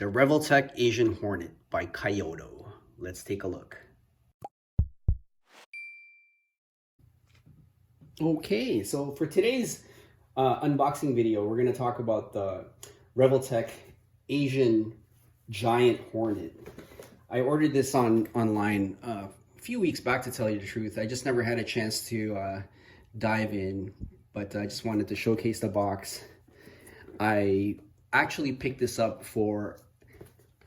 The Revoltech Asian Hornet by Kaiyodo. Let's take a look. Okay, so for today's unboxing video, we're going to talk about the Revoltech Asian Giant Hornet. I ordered this online a few weeks back, to tell you the truth. I just never had a chance to dive in, but I just wanted to showcase the box. I actually picked this up for,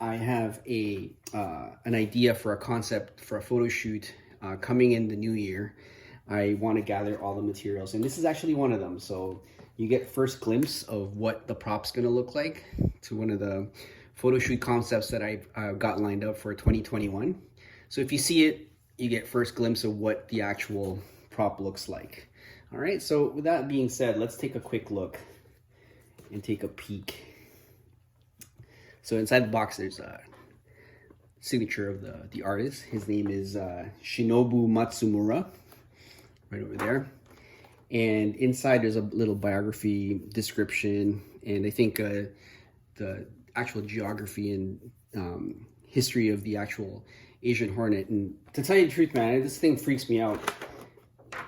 I have an idea for a concept for a photo shoot coming in the new year. I want to gather all the materials, and this is actually one of them. So you get first glimpse of what the prop's going to look like to one of the photo shoot concepts that I've got lined up for 2021. So if you see it, you get first glimpse of what the actual prop looks like. All right, so with that being said, let's take a quick look and take a peek. So inside the box, there's a signature of the artist. His name is Shinobu Matsumura, right over there. And inside there's a little biography description, and I think the actual geography and history of the actual Asian Hornet. And to tell you the truth, man, this thing freaks me out.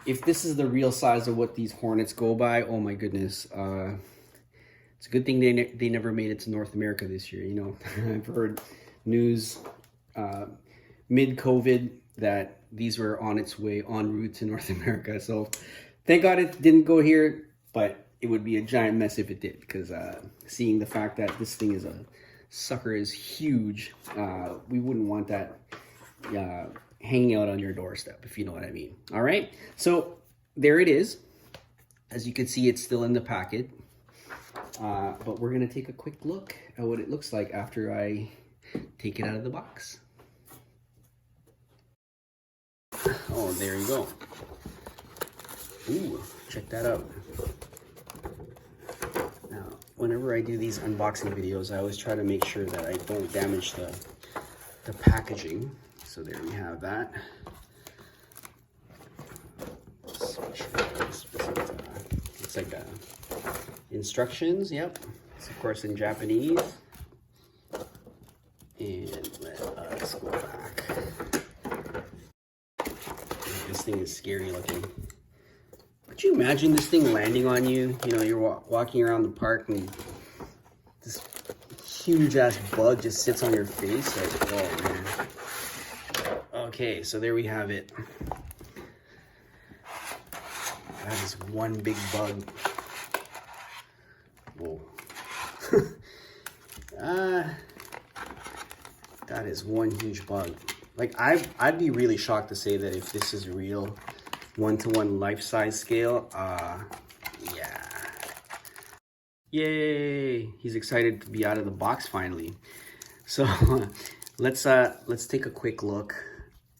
If this is the real size of what these Hornets go by, oh my goodness. It's a good thing they never made it to North America this year. You know, I've heard news mid-COVID that these were on its way en route to North America. So thank God it didn't go here, but it would be a giant mess if it did, because seeing the fact that this thing is huge, we wouldn't want that hanging out on your doorstep, if you know what I mean. All right, so there it is. As you can see, it's still in the packet. But we're gonna take a quick look at what it looks like after I take it out of the box. Oh, there you go. Ooh, check that out. Now, whenever I do these unboxing videos, I always try to make sure that I don't damage the packaging. So there we have that. Let's make sure this looks like instructions. Yep, it's of course in Japanese. And let us go back. This thing is scary looking. Could you imagine this thing landing on you? You know, you're walking around the park and this huge ass bug just sits on your face. Like, oh man. Okay, so there we have it. That is one big bug. Whoa. That is one huge bug. Like, I'd be really shocked to say that if this is real, one-to-one life-size scale, yeah. Yay! He's excited to be out of the box finally. So let's take a quick look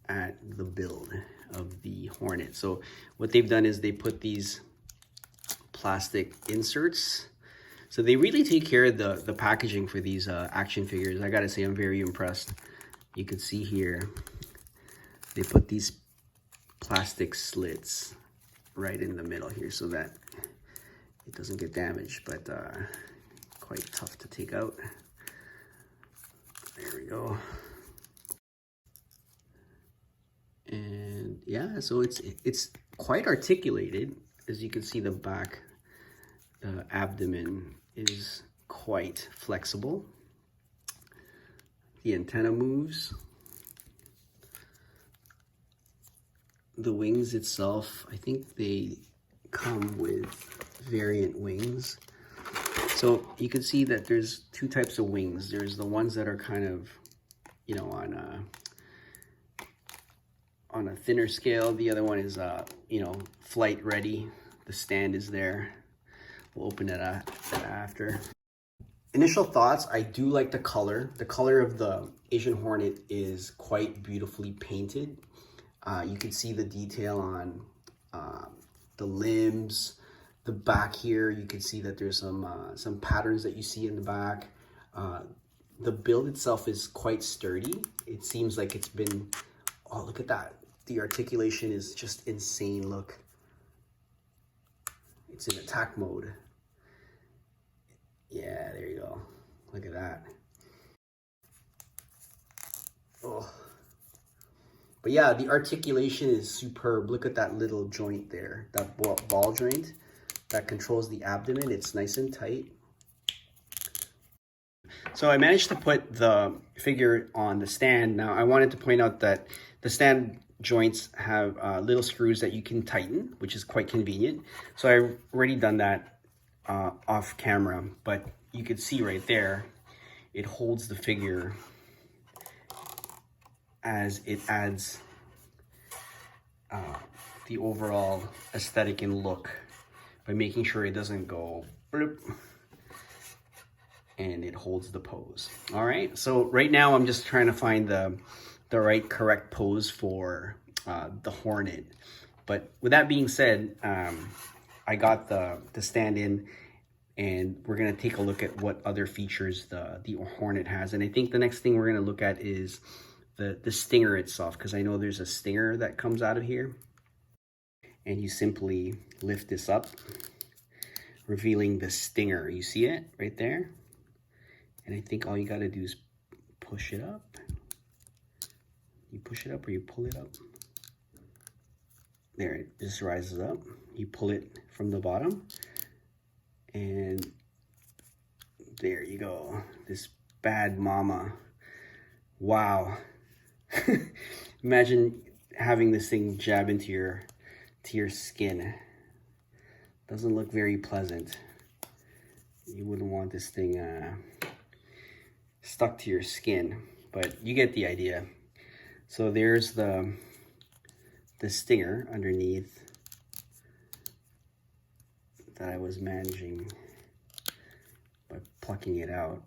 at the build of the Hornet. So what they've done is they put these plastic inserts. So they really take care of the packaging for these action figures. I gotta say, I'm very impressed. You can see here, they put these plastic slits right in the middle here so that it doesn't get damaged, but quite tough to take out. There we go. And yeah, so it's quite articulated. As you can see, the back abdomen is quite flexible. The antenna moves. The wings itself, I think they come with variant wings. So you can see that there's two types of wings. There's the ones that are kind of, you know, on a thinner scale. The other one is, you know, flight ready. The stand is there. We'll open it up after. Initial thoughts, I do like the color. The color of the Asian Hornet is quite beautifully painted. You can see the detail on the limbs, the back here. You can see that there's some patterns that you see in the back. The build itself is quite sturdy. It seems like it's been, oh, look at that. The articulation is just insane, look. It's in attack mode. Yeah, there you go. Look at that. Oh. But yeah, the articulation is superb. Look at that little joint there, that ball joint that controls the abdomen. It's nice and tight. So I managed to put the figure on the stand. Now I wanted to point out that the stand joints have little screws that you can tighten, which is quite convenient. So I've already done that off camera, but you could see right there, it holds the figure as it adds the overall aesthetic and look by making sure it doesn't go bloop, and it holds the pose. All right, so right now I'm just trying to find the right correct pose for the Hornet. But with that being said, I got the stand in, and we're gonna take a look at what other features the Hornet has. And I think the next thing we're gonna look at is the stinger itself, because I know there's a stinger that comes out of here. And you simply lift this up, revealing the stinger. You see it right there? And I think all you gotta do is push it up. You push it up or you pull it up. There, it just rises up. You pull it from the bottom. And there you go. This bad mama. Wow. Imagine having this thing jab into your skin. Doesn't look very pleasant. You wouldn't want this thing stuck to your skin, but you get the idea. So there's the stinger underneath that I was managing by plucking it out.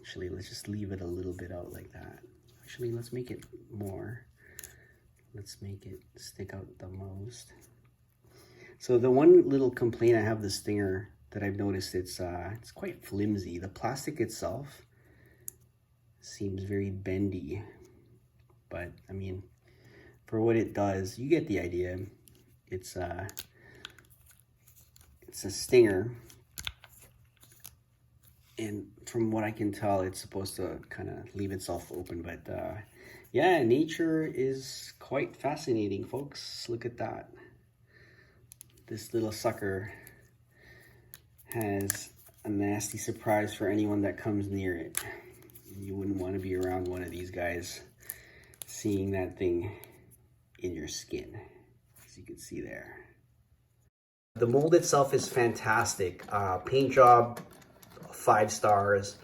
Actually, let's just leave it a little bit out like that. Actually, let's make it more. Let's make it stick out the most. So the one little complaint I have the stinger that I've noticed, it's quite flimsy. The plastic itself seems very bendy, but I mean, for what it does, you get the idea. It's a stinger, and from what I can tell, it's supposed to kind of leave itself open. But yeah, nature is quite fascinating, folks. Look at that. This little sucker has a nasty surprise for anyone that comes near it. You wouldn't want to be around one of these guys seeing that thing in your skin, as you can see there. The mold itself is fantastic. Paint job, 5 stars.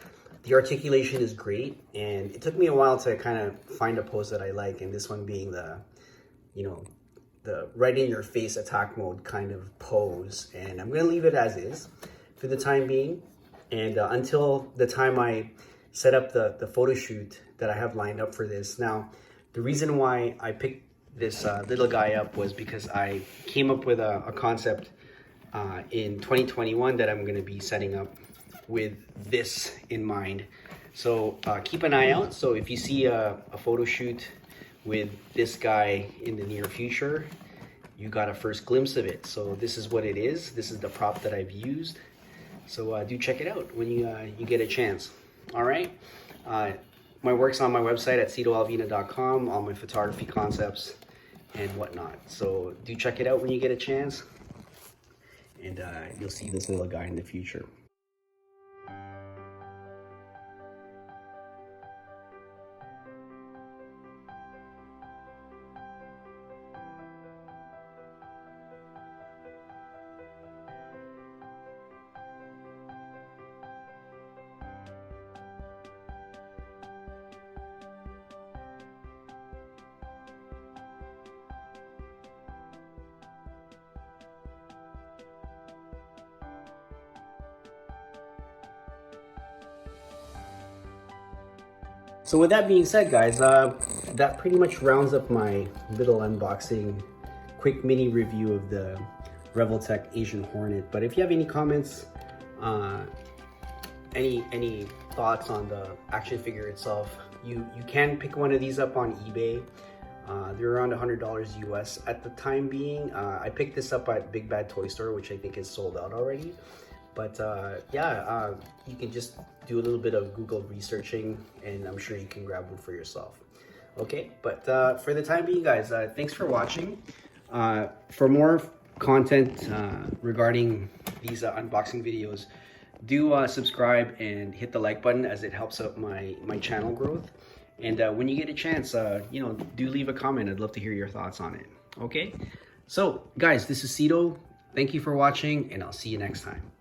The articulation is great, and it took me a while to kind of find a pose that I like, and this one being the right in your face attack mode kind of pose. And I'm gonna leave it as is for the time being, and until the time I set up the photo shoot that I have lined up for this. Now, the reason why I picked this little guy up was because I came up with a concept in 2021 that I'm gonna be setting up with this in mind. So keep an eye out. So if you see a photo shoot with this guy in the near future, you got a first glimpse of it. So this is what it is. This is the prop that I've used. So do check it out when you get a chance. All right. My work's on my website at citoalvina.com, all my photography concepts and whatnot. So do check it out when you get a chance, and you'll see this little guy in the future. So with that being said, guys, that pretty much rounds up my little unboxing, quick mini review of the Revoltech Asian Hornet. But if you have any comments, any thoughts on the action figure itself, you can pick one of these up on eBay. They're around $100 US at the time being. I picked this up at Big Bad Toy Store, which I think is sold out already. But yeah, you can just do a little bit of Google researching, and I'm sure you can grab one for yourself. Okay, but for the time being, guys, thanks for watching. For more content regarding these unboxing videos, do subscribe and hit the like button, as it helps out my channel growth. And when you get a chance, you know, do leave a comment. I'd love to hear your thoughts on it. Okay, so guys, this is Cito. Thank you for watching, and I'll see you next time.